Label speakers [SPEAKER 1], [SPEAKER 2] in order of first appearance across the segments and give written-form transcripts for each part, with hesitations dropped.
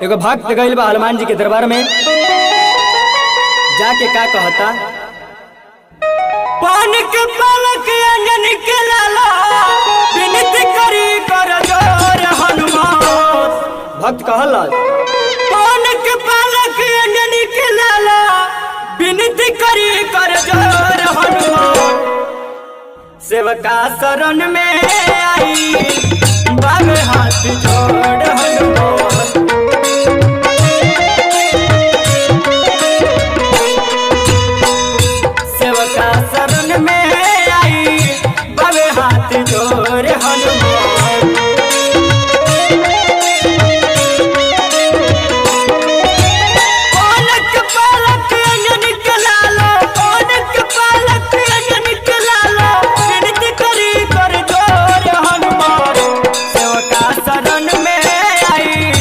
[SPEAKER 1] एगो भक्त गइल बा हनुमान जी के दरबार में जाके का कहता। पान के पलक अंजन के लाला विनती करी कर जोर हनुमान। भक्त कहला पान के पलक अंजन के लाला विनती करी कर जोर हनुमान। सेवका शरण में आई बाबे हाथ जोड़ हनुमान। शरण में आई बाबे हाथ जोड़ हनुमान। पलक पलक अंजन के लाला पलक पलक अंजन के लाला विनती करी कर जोड़ हनुमान। सेवका शरण में आई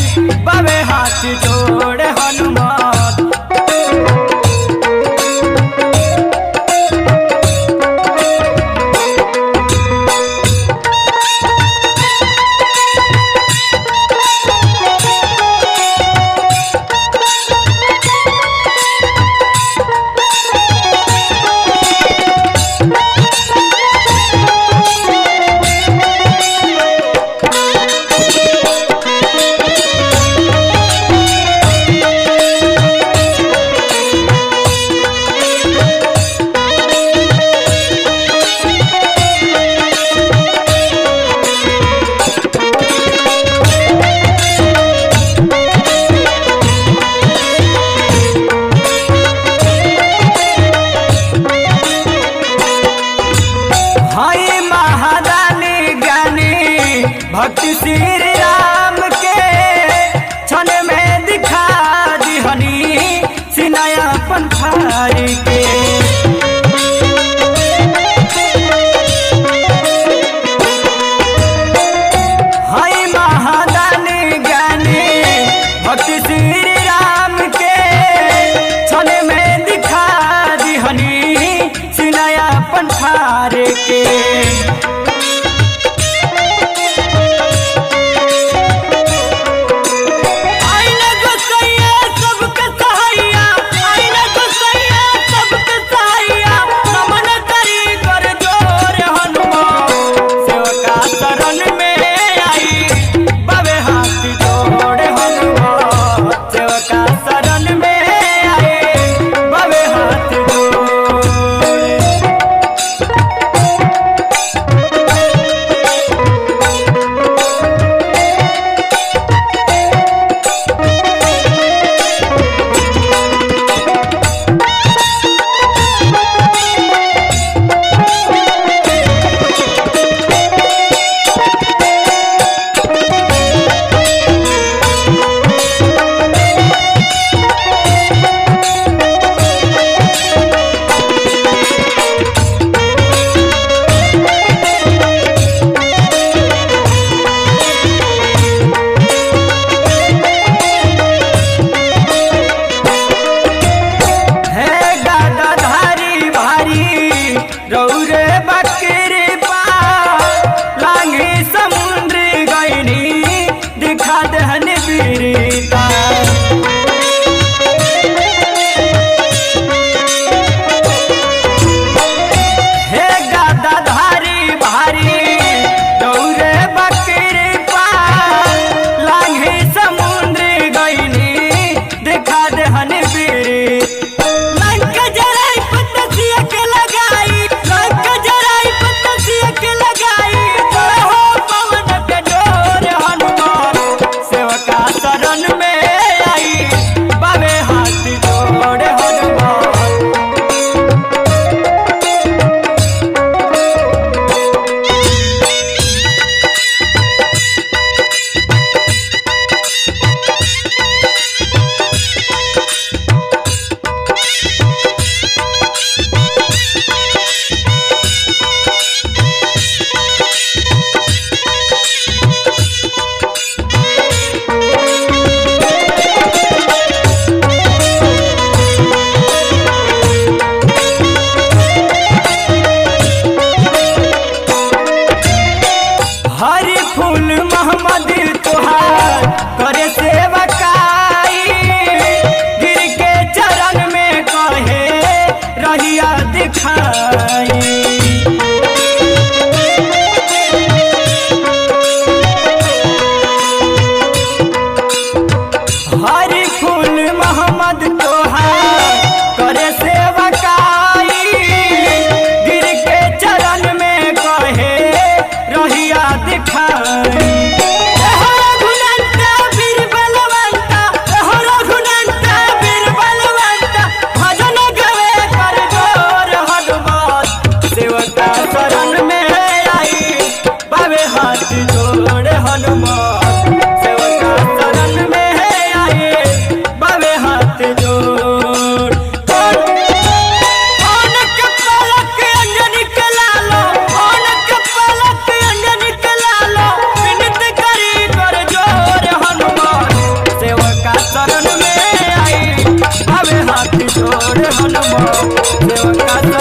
[SPEAKER 1] बाबे हाथ जोड़ हनुमान।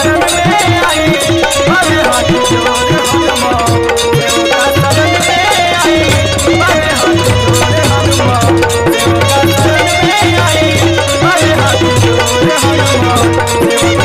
[SPEAKER 1] शरण में आई बाबे हाथ जोड़ हनुमान सेवका शरण में आई बाबे हाथ जोड़ हनुमान सेवका शरण में आई बाबे हाथ जोड़ हनुमान सेवका